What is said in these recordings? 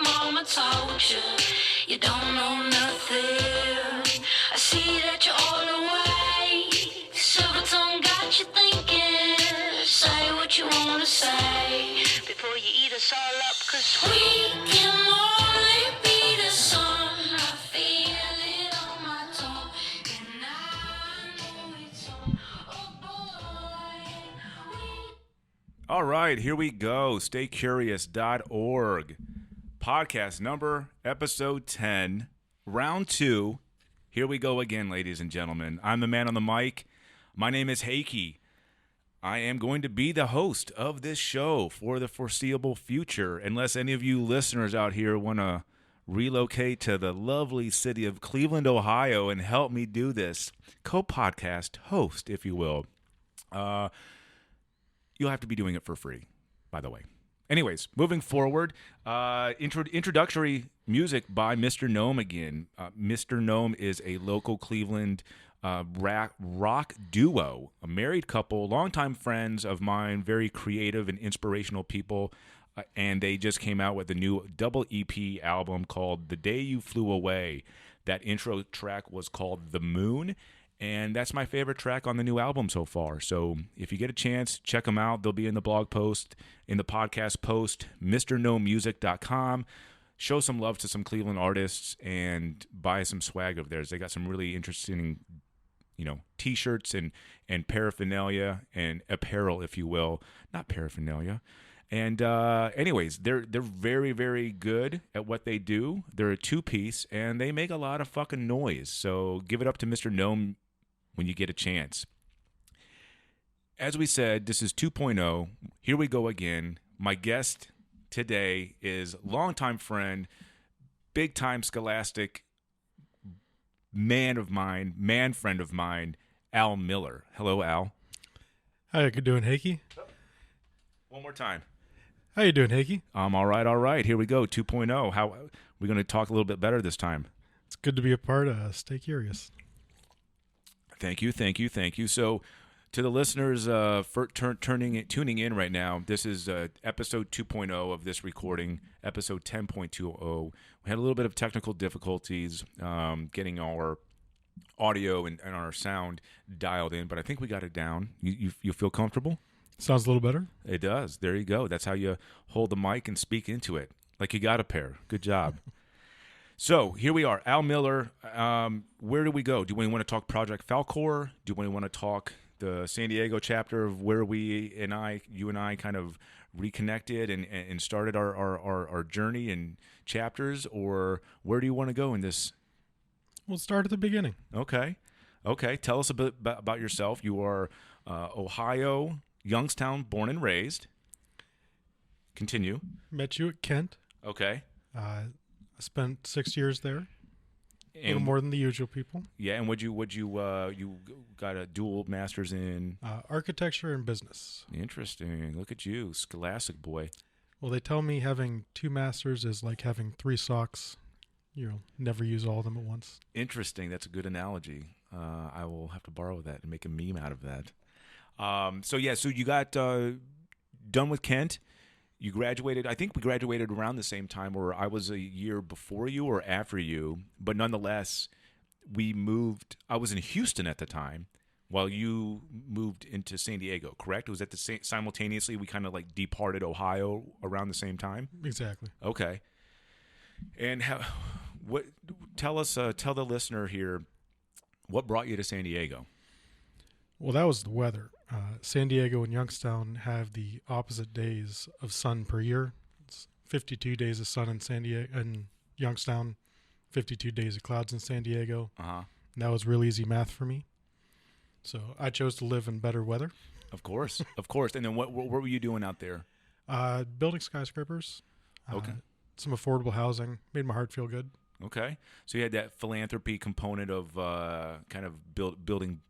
mama told you, you don't know nothing. I see that you're all away. Silver tongue got you thinking. Say what you wanna say before you eat us all up, 'cause we can only be the sun. I feel it on my tongue, and I know it's on. Oh boy, All right, here we go. StayCurious.org. Podcast number, episode 10, round 2. Here we go again, ladies and gentlemen. I'm the man on the mic. My name is Heike. I am going to be the host of this show for the foreseeable future, unless any of you listeners out here want to relocate to the lovely city of Cleveland, Ohio, and help me do this. Co-podcast host, if you will. You'll have to be doing it for free, by the way. Anyways, moving forward, introductory music by Mr. Gnome again. Mr. Gnome is a local Cleveland rock duo, a married couple, longtime friends of mine, very creative and inspirational people, and they just came out with a new double EP album called The Day You Flew Away. That intro track was called The Moon, and that's my favorite track on the new album so far. So if you get a chance, check them out. They'll be in the blog post, in the podcast post, mrgnomemusic.com. Show some love to some Cleveland artists and buy some swag of theirs. They got some really interesting, T-shirts and paraphernalia and apparel, if you will. Not paraphernalia. And anyways, they're very, very good at what they do. They're a two-piece, and they make a lot of fucking noise. So give it up to Mr. Gnome when you get a chance. As we said, this is 2.0. Here we go again. My guest today is longtime friend, big-time scholastic man friend of mine, Al Miller. Hello, Al. How you doing, Heike? One more time. How you doing, Heike? I'm all right. Here we go, 2.0. How we're going to talk a little bit better this time. It's good to be a part of Stay Curious. Thank you. So, to the listeners for tuning in right now, this is episode 2.0 of this recording, episode 10.20. We had a little bit of technical difficulties getting our audio and our sound dialed in, but I think we got it down. You feel comfortable? Sounds a little better. It does. There you go. That's how you hold the mic and speak into it, like you got a pair. Good job. So here we are, Al Miller. Where do we go? Do we want to talk Project Falkor? Do we want to talk the San Diego chapter of where you and I kind of reconnected and started our journey and chapters? Or where do you want to go in this? We'll start at the beginning. Okay. Tell us a bit about yourself. You are Ohio, Youngstown, born and raised. Continue. Met you at Kent. Okay. I spent 6 years there. A little more than the usual people. Yeah, and you got a dual master's in architecture and business. Interesting. Look at you, scholastic boy. Well, they tell me having 2 masters is like having 3 socks. Never use all of them at once. Interesting. That's a good analogy. I will have to borrow that and make a meme out of that. So you got done with Kent. You graduated, I think we graduated around the same time, or I was a year before you or after you, but nonetheless, I was in Houston at the time while you moved into San Diego, correct? Was that simultaneously we kind of like departed Ohio around the same time? Exactly. Okay. And tell the listener here, what brought you to San Diego? Well, that was the weather. San Diego and Youngstown have the opposite days of sun per year. It's 52 days of sun in San Diego and Youngstown, 52 days of clouds in San Diego. Uh-huh. And that was real easy math for me. So I chose to live in better weather. Of course. And then what were you doing out there? Building skyscrapers. Okay. Some affordable housing. Made my heart feel good. Okay. So you had that philanthropy component of kind of building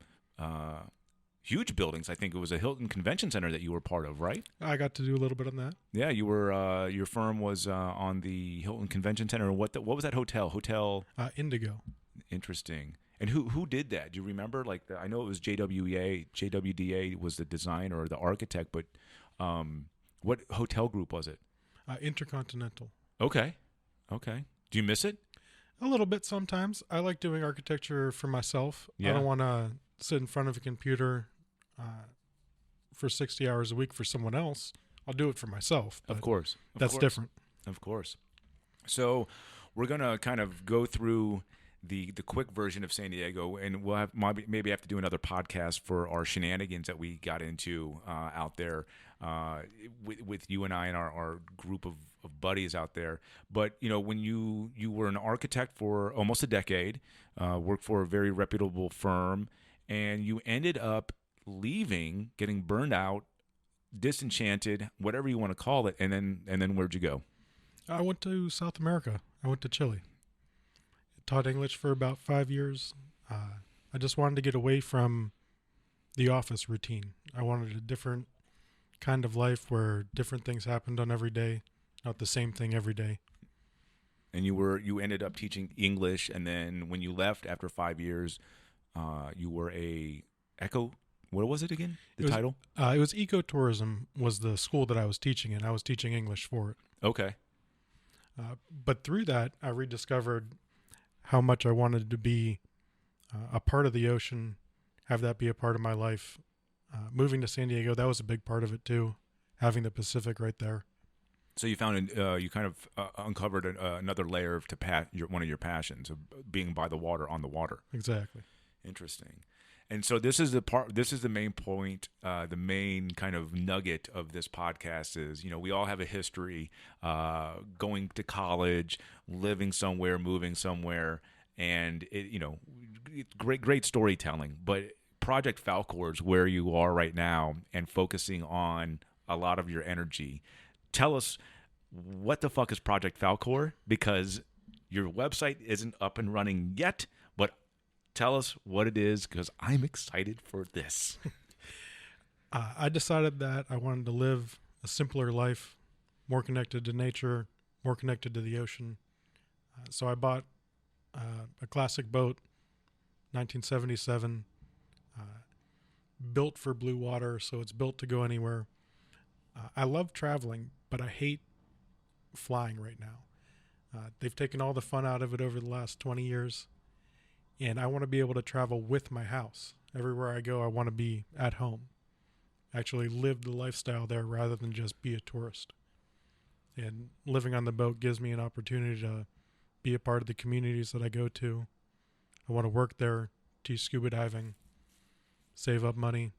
huge buildings. I think it was a Hilton Convention Center that you were part of, right? I got to do a little bit on that. Yeah, you were. Your firm was on the Hilton Convention Center. What was that hotel? Hotel Indigo. Interesting. And who did that? Do you remember? Like I know it was JWDA was the designer or the architect, but what hotel group was it? Intercontinental. Okay. Okay. Do you miss it? A little bit sometimes. I like doing architecture for myself. Yeah. I don't want to sit in front of a computer for 60 hours a week for someone else. I'll do it for myself. Of course. That's different. Of course. So we're going to kind of go through the quick version of San Diego, and we'll have maybe have to do another podcast for our shenanigans that we got into out there with you and I and our group of buddies out there. But when you were an architect for almost a decade, worked for a very reputable firm, and you ended up leaving, getting burned out, disenchanted, whatever you want to call it, and then where'd you go? I went to South America. I went to Chile. Taught English for about 5 years. I just wanted to get away from the office routine. I wanted a different kind of life where different things happened on every day, not the same thing every day. And you ended up teaching English, and then when you left after 5 years, you were a eco. What was it again? The title? It was ecotourism. Was the school that I was teaching in. I was teaching English for it. Okay. But through that, I rediscovered how much I wanted to be a part of the ocean, have that be a part of my life. Moving to San Diego, that was a big part of it too, having the Pacific right there. So you found you kind of uncovered another layer to one of your passions of being by the water, on the water. Exactly. Interesting. And so this is the main point, the main kind of nugget of this podcast is, we all have a history, going to college, living somewhere, moving somewhere, and it's great storytelling. But Project Falkor is where you are right now and focusing on a lot of your energy. Tell us, what the fuck is Project Falkor? Because your website isn't up and running yet, but tell us what it is, because I'm excited for this. I decided that I wanted to live a simpler life, more connected to nature, more connected to the ocean. So I bought a classic boat, 1977, built for blue water, so it's built to go anywhere. I love traveling, but I hate flying right now. They've taken all the fun out of it over the last 20 years. And I want to be able to travel with my house. Everywhere I go, I want to be at home. Actually live the lifestyle there rather than just be a tourist. And living on the boat gives me an opportunity to be a part of the communities that I go to. I want to work there, teach scuba diving, save up money,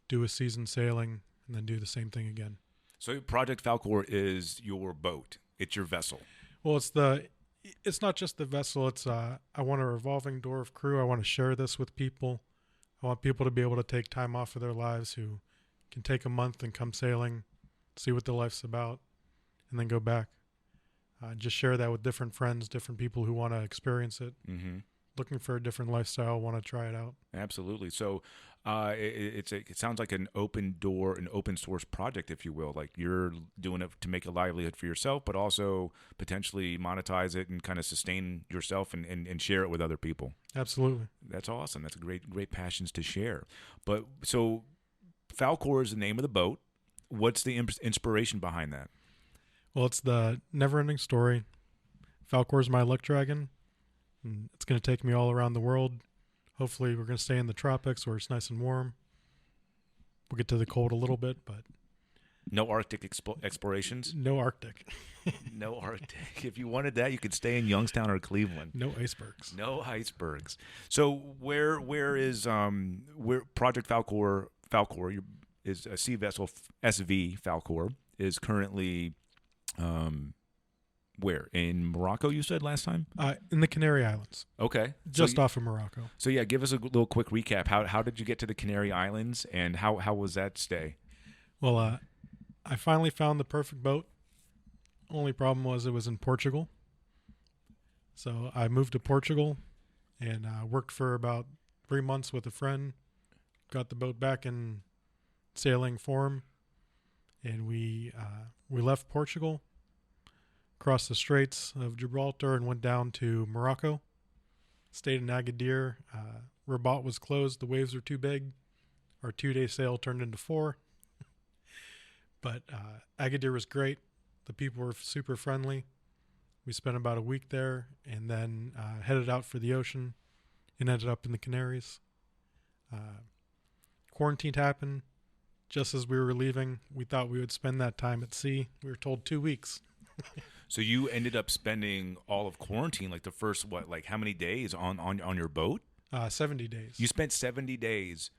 do a season sailing, and then do the same thing again. So Project Falkor is your boat. It's your vessel. Well, it's not just the vessel. It's I want a revolving door of crew. I want to share this with people. I want people to be able to take time off of their lives who can take a month and come sailing, see what their life's about, and then go back. Just share that with different friends, different people who want to experience it. Mm-hmm. Looking for a different lifestyle, want to try it out. Absolutely. So it sounds like an open door, an open source project, if you will. Like you're doing it to make a livelihood for yourself, but also potentially monetize it and kind of sustain yourself and share it with other people. Absolutely. That's awesome. That's a great passions to share. But so Falkor is the name of the boat. What's the inspiration behind that? Well, it's the never-ending story. Falkor is my luck dragon. And it's going to take me all around the world. Hopefully, we're going to stay in the tropics where it's nice and warm. We'll get to the cold a little bit, but no Arctic explorations. No Arctic. No Arctic. If you wanted that, you could stay in Youngstown or Cleveland. No icebergs. No icebergs. So where Project Falkor is a sea vessel, SV Falkor is currently. Where? In Morocco, you said last time? In the Canary Islands. Okay. Just off of Morocco. So, yeah, give us a little quick recap. How did you get to the Canary Islands, and how was that stay? Well, I finally found the perfect boat. Only problem was it was in Portugal. So I moved to Portugal and worked for about 3 months with a friend. Got the boat back in sailing form. And we left Portugal, crossed the Straits of Gibraltar, and went down to Morocco. Stayed in Agadir. Rabat was closed. The waves were too big. Our 2-day sail turned into 4. But Agadir was great. The people were super friendly. We spent about a week there and then headed out for the ocean and ended up in the Canaries. Quarantine happened just as we were leaving. We thought we would spend that time at sea. We were told 2 weeks. So you ended up spending all of quarantine, like the first, how many days on your boat? 70 days. You spent 70 days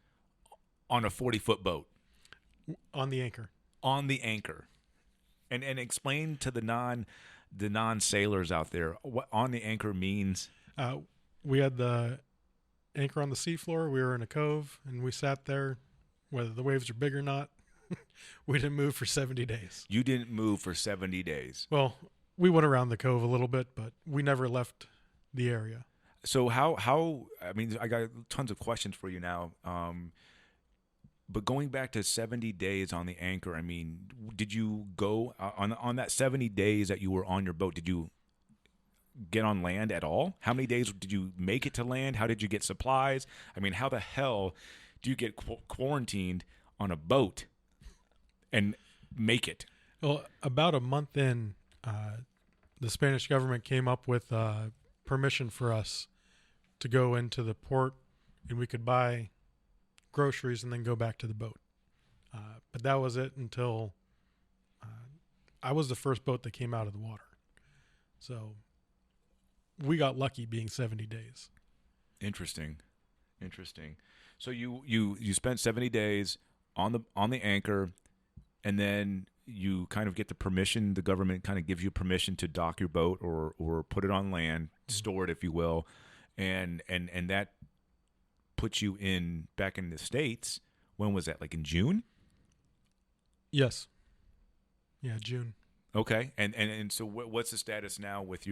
on a 40-foot boat. On the anchor. On the anchor. And explain to the non-sailors out there what on the anchor means. We had the anchor on the seafloor. We were in a cove, and we sat there, whether the waves are big or not. We didn't move for 70 days. You didn't move for 70 days. Well, we went around the cove a little bit, but we never left the area. So how I mean, I got tons of questions for you now. But going back to 70 days on the anchor, I mean, did you go on that 70 days that you were on your boat? Did you get on land at all? How many days did you make it to land? How did you get supplies? I mean, how the hell do you get quarantined on a boat and make it? Well, about a month in, the Spanish government came up with permission for us to go into the port, and we could buy groceries and then go back to the boat. But that was it until I was the first boat that came out of the water. So we got lucky being 70 days. Interesting. So you spent 70 days on the anchor, and then you kind of get the permission. The government kind of gives you permission to dock your boat or put it on land, store it, if you will, and that puts you back in the States. When was that? Like in June? Yes. Yeah, June. Okay, and so what's the status now with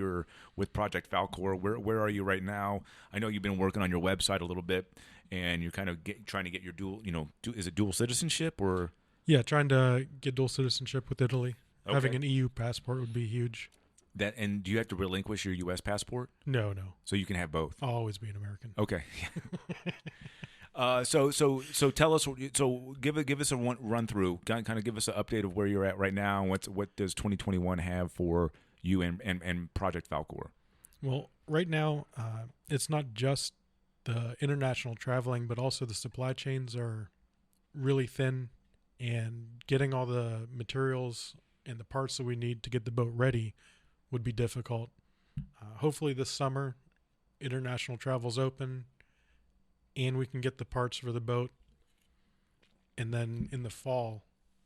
Project Falkor? Where are you right now? I know you've been working on your website a little bit, and you're kind of trying to get your dual, is it dual citizenship or? Yeah, trying to get dual citizenship with Italy. Okay. Having an EU passport would be huge. And do you have to relinquish your U.S. passport? No. So you can have both. I'll always be an American. Okay. So tell us. So give us a run through. Kind of give us an update of where you're at right now. What does 2021 have for you and Project Falkor? Well, right now, it's not just the international traveling, but also the supply chains are really thin, and getting all the materials and the parts that we need to get the boat ready would be difficult. Hopefully this summer, international travel's open, and we can get the parts for the boat. And then in the fall,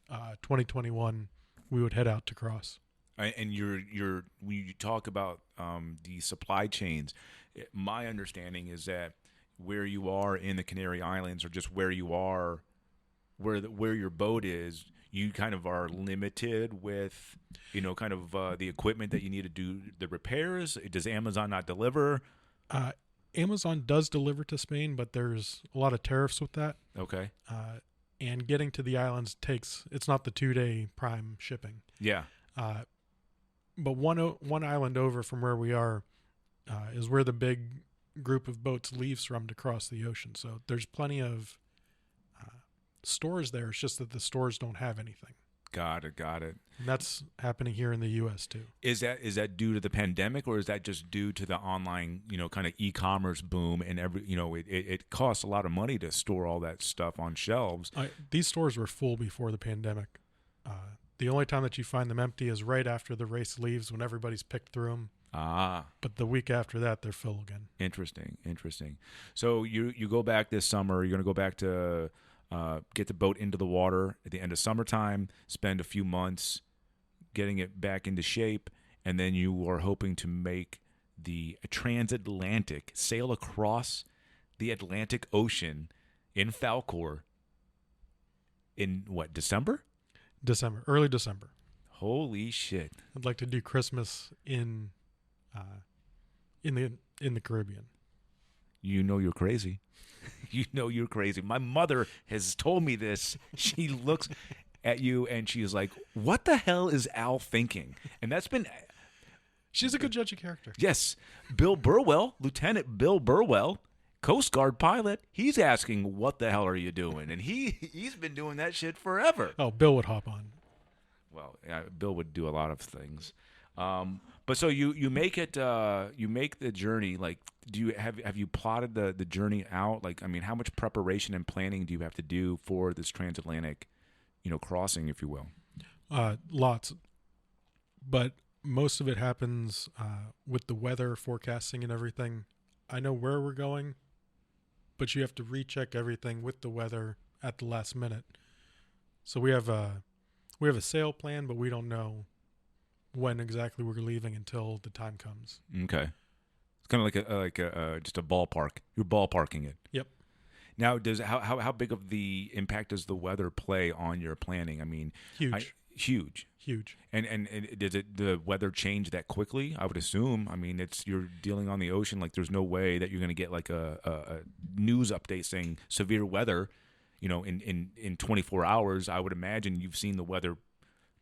2021, we would head out to cross. And when you talk about the supply chains, my understanding is that where you are in the Canary Islands, or just where you are, where your boat is, you kind of are limited with, kind of the equipment that you need to do the repairs. Does Amazon not deliver? Amazon does deliver to Spain, but there's a lot of tariffs with that. Okay. And getting to the islands it's not the 2-day prime shipping. Yeah. But one island over from where we are is where the big group of boats leaves from to cross the ocean. So there's plenty of stores there. It's just that the stores don't have anything. Got it. And that's happening here in the U.S. too. Is that due to the pandemic, or is that just due to the online, kind of e-commerce boom and it costs a lot of money to store all that stuff on shelves? These stores were full before the pandemic. The only time that you find them empty is right after the race leaves, when everybody's picked through them. But the week after that, they're full again. Interesting. So you go back this summer. You're going to go back to get the boat into the water at the end of summertime, spend a few months getting it back into shape, and then you are hoping to make the transatlantic, sail across the Atlantic Ocean in Falkor in December? Early December. Holy shit. I'd like to do Christmas in the Caribbean. You're crazy. You're crazy. My mother has told me this. She looks at you and she's like, what the hell is Al thinking? And that's been... She's a good judge of character. Yes. Bill Burwell, Lieutenant Bill Burwell, Coast Guard pilot, he's asking, what the hell are you doing? And he's been doing that shit forever. Oh, Bill would hop on. Well, yeah, Bill would do a lot of things. But so you make it you make the journey. Like, do you have you plotted the journey out? Like, I mean, how much preparation and planning do you have to do for this transatlantic, crossing, if you will? Lots, but most of it happens with the weather forecasting and everything. I know where we're going, but you have to recheck everything with the weather at the last minute. So we have a sail plan, but we don't know when exactly we're leaving until the time comes. Okay, it's kind of like just a ballpark. You're ballparking it. Yep. Now, how big of the impact does the weather play on your planning? I mean, Huge. Huge. And does the weather change that quickly? I would assume. I mean, you're dealing on the ocean. Like, there's no way that you're going to get like a news update saying severe weather, in 24 hours. I would imagine you've seen the weather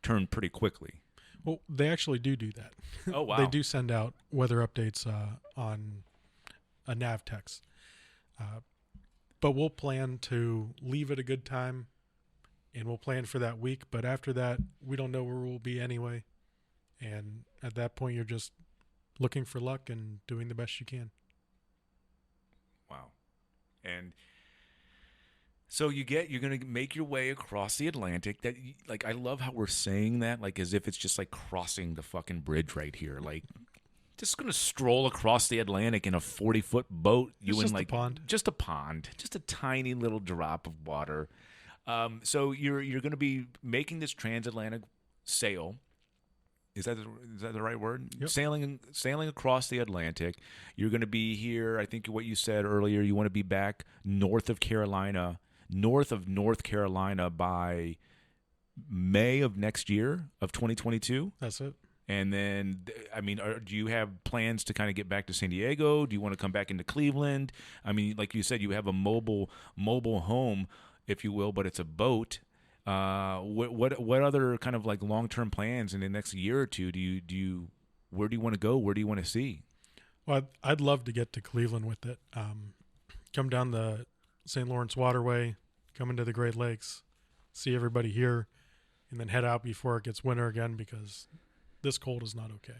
turn pretty quickly. Well, they actually do that. Oh, wow. They do send out weather updates on a nav text. But we'll plan to leave at a good time, and we'll plan for that week. But after that, we don't know where we'll be anyway. And at that point, you're just looking for luck and doing the best you can. Wow. And so you're going to make your way across the Atlantic. That, like, I love how we're saying that, like, as if it's just like crossing the fucking bridge right here. Like, just going to stroll across the Atlantic in a 40-foot boat. Just a pond. Just a pond. Just a tiny little drop of water. So you're going to be making this transatlantic sail. Is that the right word? Yep. Sailing across the Atlantic. You're going to be here. I think what you said earlier. You want to be back north of North Carolina by May of next year of 2022. That's it. And then, I mean, do you have plans to kind of get back to San Diego? Do you want to come back into Cleveland? I mean, like you said, you have a mobile home, if you will, but it's a boat. What other kind of like long-term plans in the next year or two where do you want to go? Where do you want to see? Well, I'd love to get to Cleveland with it. Come down the St. Lawrence Waterway, come into the Great Lakes, see everybody here, and then head out before it gets winter again, because this cold is not okay.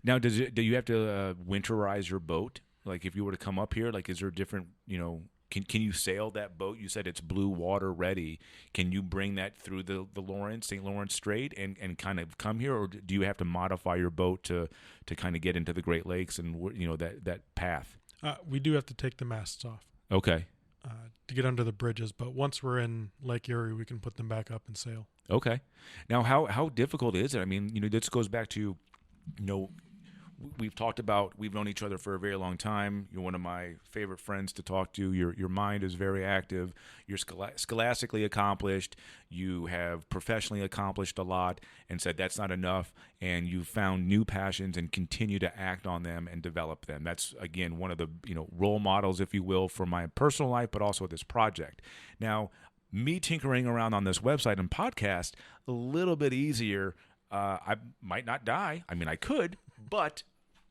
Now, do you have to winterize your boat? Like, if you were to come up here, like, is there different, can you sail that boat? You said it's blue water ready. Can you bring that through the St. Lawrence Strait and kind of come here? Or do you have to modify your boat to kind of get into the Great Lakes and, that path? We do have to take the masts off. Okay. To get under the bridges. But once we're in Lake Erie, we can put them back up and sail. Okay. Now, how difficult is it? I mean, this goes back to, we've talked about, we've known each other for a very long time. You're one of my favorite friends to talk to. Your mind is very active. You're scholastically accomplished. You have professionally accomplished a lot, and said that's not enough. And you've found new passions and continue to act on them and develop them. That's, again, one of the role models, if you will, for my personal life, but also this project. Now, me tinkering around on this website and podcast, a little bit easier. I might not die. I mean, I could, but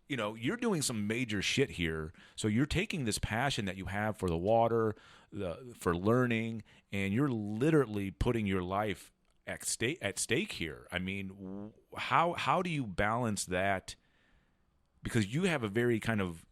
you're doing some major shit here. So you're taking this passion that you have for the water, for learning, and you're literally putting your life at stake here. I mean, how do you balance that? Because you have a very kind of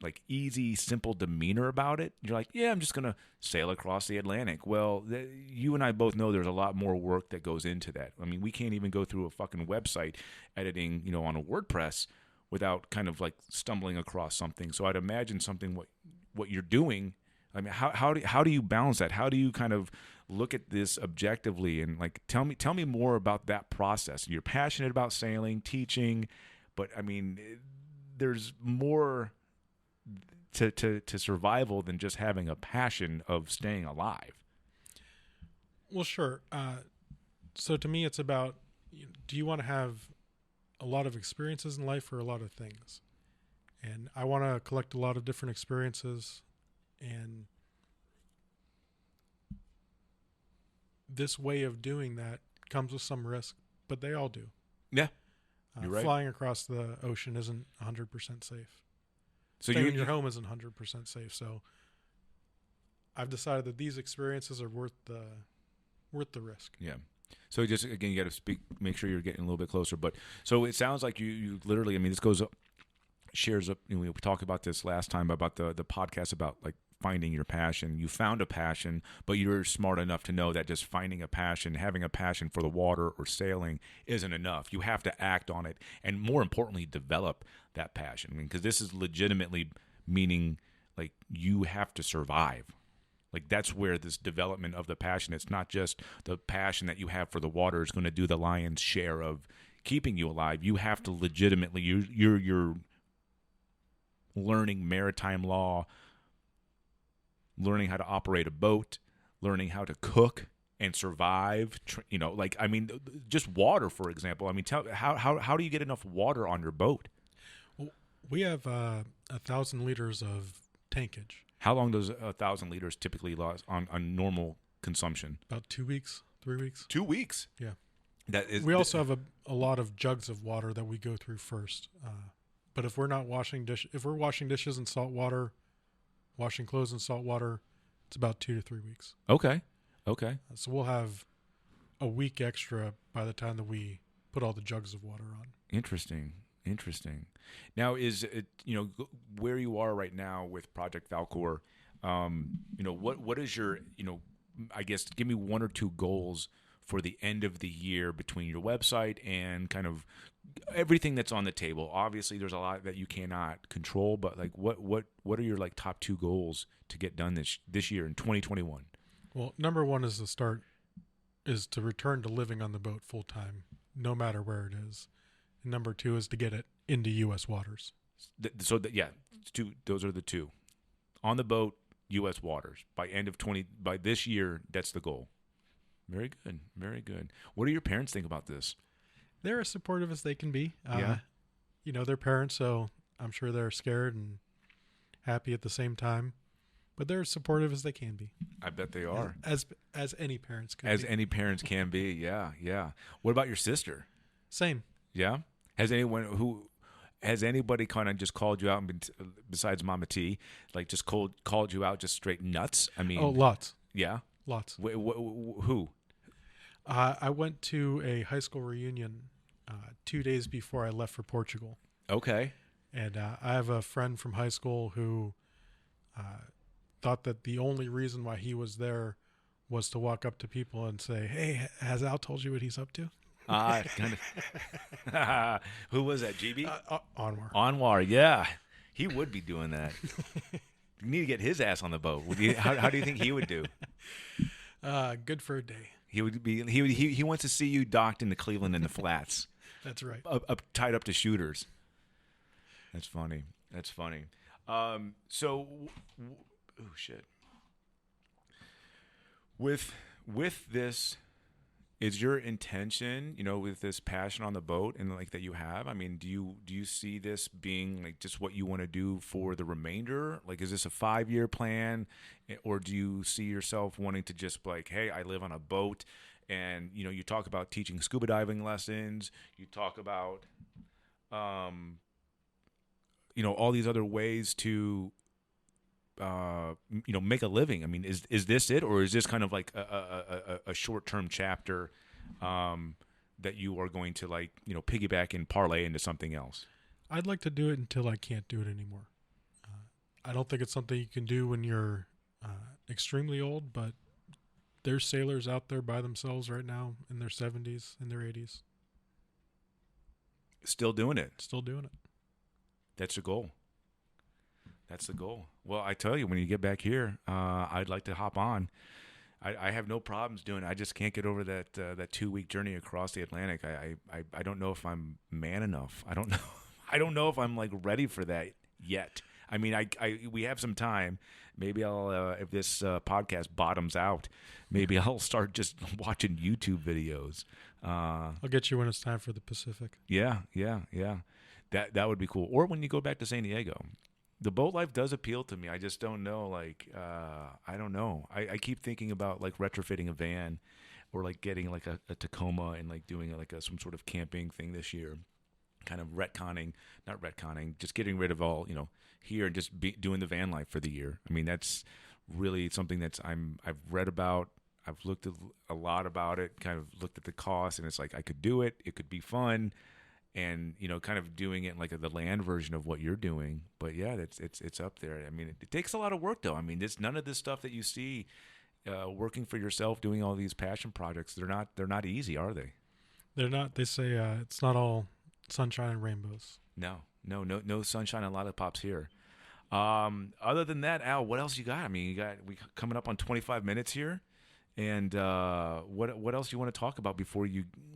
like easy, simple demeanor about it. You're like, yeah, I'm just going to sail across the Atlantic. Well, you and I both know there's a lot more work that goes into that. I mean, we can't even go through a fucking website editing, on a WordPress without kind of like stumbling across something. So I'd imagine something what you're doing. I mean, how do you balance that? How do you kind of look at this objectively and like tell me more about that process? You're passionate about sailing, teaching, but I mean, there's more to survival than just having a passion of staying alive. Well, sure. So to me, it's about, do you want to have a lot of experiences in life or a lot of things? And I want to collect a lot of different experiences, and this way of doing that comes with some risk, but they all do. Yeah, you're right. Flying across the ocean isn't 100% safe. So Staying in your home isn't 100% safe. So I've decided that these experiences are worth the risk. Yeah. So just again, you got to speak. Make sure you're getting a little bit closer. But so it sounds like you literally. I mean, this goes up, shares up. We talked about this last time about the podcast about like finding your passion. You found a passion, but you're smart enough to know that just finding a passion, having a passion for the water or sailing isn't enough. You have to act on it, and more importantly, develop that passion. I mean, because this is legitimately meaning like you have to survive. Like that's where this development of the passion, it's not just the passion that you have for the water is going to do the lion's share of keeping you alive. You have to legitimately, you're learning maritime law, learning how to operate a boat, learning how to cook and survive, like, I mean, just water, for example. I mean, how do you get enough water on your boat? Well, we have 1,000 liters of tankage. How long does 1,000 liters typically last on normal consumption? About 2 weeks, 3 weeks. 2 weeks. Yeah. That is. We also have a lot of jugs of water that we go through first. But if we're not if we're washing dishes in salt water, washing clothes in salt water, it's about 2 to 3 weeks. Okay. So we'll have a week extra by the time that we put all the jugs of water on. Interesting. Now, is it, where you are right now with Project Falkor, what is your, I guess, give me one or two goals for the end of the year between your website and kind of everything that's on the table. Obviously, there's a lot that you cannot control, but like what are your like top two goals to get done this year in 2021? Well, number one is to return to living on the boat full time, no matter where it is. And number two is to get it into U.S. waters. Those are the two. On the boat, U.S. waters. By this year, that's the goal. Very good. What do your parents think about this? They're as supportive as they can be. Yeah. They're parents, so I'm sure they're scared and happy at the same time. But they're as supportive as they can be. I bet they are. As any parents can be. As any parents can be, yeah. What about your sister? Same. Yeah? Has anybody kind of just called you out, besides Mama T, like just called you out just straight nuts? I mean, lots. Yeah? Lots. Who? I went to a high school reunion 2 days before I left for Portugal. Okay. And I have a friend from high school who thought that the only reason why he was there was to walk up to people and say, "Hey, has Al told you what he's up to?" Kind of. Who was that? GB? Anwar. Anwar, yeah. He would be doing that. You need to get his ass on the boat. How do you think he would do? Good for a day. He would be. He wants to see you docked into Cleveland in the flats. That's right. Tied up to shooters. That's funny. So, oh shit. With this, is your intention, with this passion on the boat and like that you have? I mean, do you see this being like just what you want to do for the remainder? Like, is this a 5-year plan, or do you see yourself wanting to just like, hey, I live on a boat, and you talk about teaching scuba diving lessons, you talk about, all these other ways to, make a living. I mean, is this it, or is this kind of like a short-term chapter that you are going to like, piggyback and parlay into something else? I'd like to do it until I can't do it anymore. I don't think it's something you can do when you're extremely old, but there's sailors out there by themselves right now in their 70s, in their 80s. Still doing it. That's the goal. Well, I tell you, when you get back here, I'd like to hop on. I have no problems doing it. I just can't get over that 2-week journey across the Atlantic. I don't know if I'm man enough. I don't know. I don't know if I'm like ready for that yet. I mean, we have some time. Maybe I'll if this podcast bottoms out, maybe I'll start just watching YouTube videos. I'll get you when it's time for the Pacific. Yeah. That would be cool. Or when you go back to San Diego. The boat life does appeal to me. I just don't know. Like, I don't know. I keep thinking about like retrofitting a van, or like getting like a Tacoma and like doing like some sort of camping thing this year. Kind of just getting rid of all, here and just doing the van life for the year. I mean, that's really something I've read about. I've looked at a lot about it, kind of looked at the cost, and it's like I could do it. It could be fun, and kind of doing it like the land version of what you're doing. But yeah, it's up there. I mean, it takes a lot of work though. I mean, it's none of this stuff that you see working for yourself, doing all these passion projects. They're not easy, are they? They're not. They say it's not all sunshine and rainbows. No sunshine and lollipops here. Other than that, Al, what else you got? I mean, we coming up on 25 minutes here, and what else you want to talk about before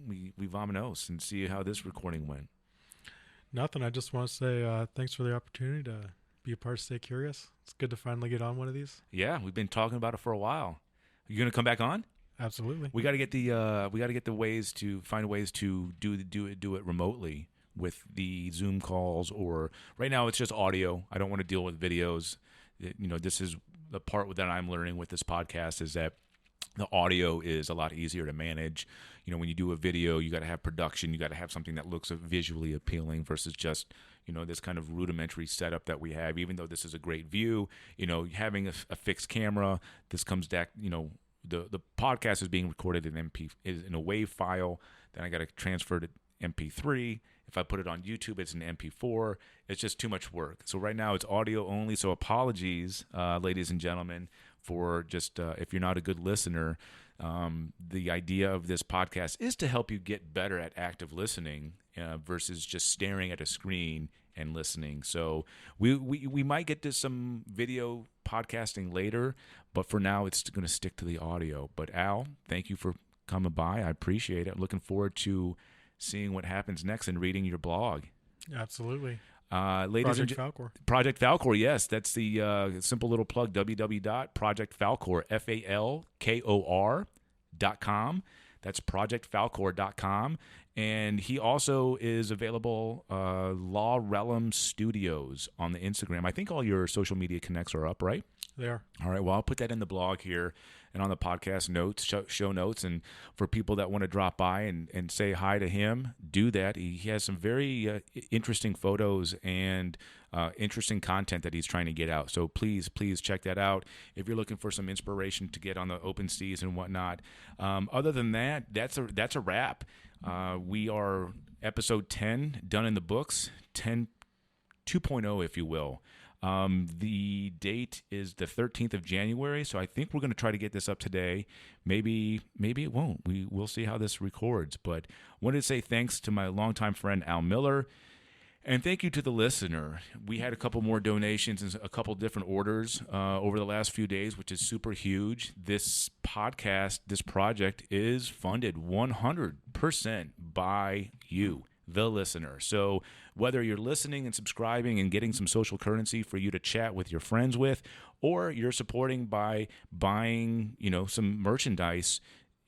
we vamonos and see how this recording went? Nothing. I just want to say thanks for the opportunity to be a part of Stay Curious. It's good to finally get on one of these. Yeah, we've been talking about it for a while. You gonna come back on? Absolutely. We got to get the ways to find ways to do it remotely with the Zoom calls, or right now it's just audio. I don't want to deal with videos. This is the part that I'm learning with this podcast, is that the audio is a lot easier to manage. When you do a video, you got to have production. You got to have something that looks visually appealing versus just, this kind of rudimentary setup that we have. Even though this is a great view, having a fixed camera, this comes back, the podcast is being recorded in in a WAV file. Then I got to transfer to MP3. If I put it on YouTube, it's an MP4. It's just too much work. So right now it's audio only. So apologies, ladies and gentlemen, for just if you're not a good listener. The idea of this podcast is to help you get better at active listening versus just staring at a screen and listening. So we might get to some video podcasting later, but for now it's going to stick to the audio. But Al, thank you for coming by. I appreciate it. Looking forward to seeing what happens next and reading your blog. Absolutely. Ladies Project Falkor. Project Falkor, yes. That's the simple little plug, www.projectfalkor, FALKOR.com. That's projectfalkor.com. And he also is available, Law Realm Studios on the Instagram. I think all your social media connects are up, right? They are. All right. Well, I'll put that in the blog here and on the podcast notes, show notes. And for people that want to drop by and say hi to him, do that. He has some very interesting photos and interesting content that he's trying to get out. So please check that out if you're looking for some inspiration to get on the open seas and whatnot. Other than that, that's a wrap. We are episode 10 done in the books, 10 2.0, if you will. The date is the 13th of January, so I think we're going to try to get this up today. Maybe it won't. We'll see how this records. But wanted to say thanks to my longtime friend Al Miller, and thank you to the listener. We had a couple more donations and a couple different orders over the last few days, which is super huge. This podcast, this project is funded 100% by you, the listener. So whether you're listening and subscribing and getting some social currency for you to chat with your friends with, or you're supporting by buying, some merchandise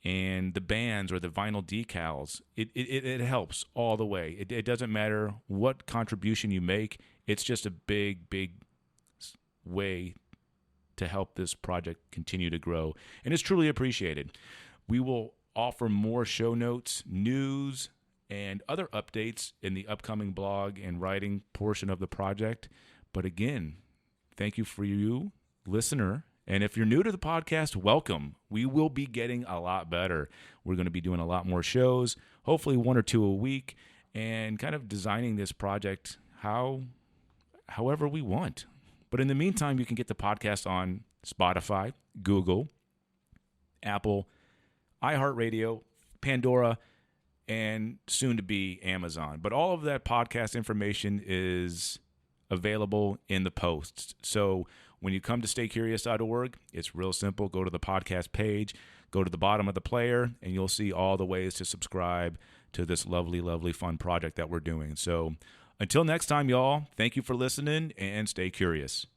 and the bands or the vinyl decals, it helps all the way. It doesn't matter what contribution you make. It's just a big way to help this project continue to grow. And it's truly appreciated. We will offer more show notes, news, and other updates in the upcoming blog and writing portion of the project. But again, thank you for you, listener. And if you're new to the podcast, welcome. We will be getting a lot better. We're going to be doing a lot more shows, hopefully 1 or 2 a week, and kind of designing this project however we want. But in the meantime, you can get the podcast on Spotify, Google, Apple, iHeartRadio, Pandora, and soon to be Amazon. But all of that podcast information is available in the posts. So when you come to staycurious.org, it's real simple. Go to the podcast page, go to the bottom of the player, and you'll see all the ways to subscribe to this lovely, lovely, fun project that we're doing. So until next time, y'all, thank you for listening and stay curious.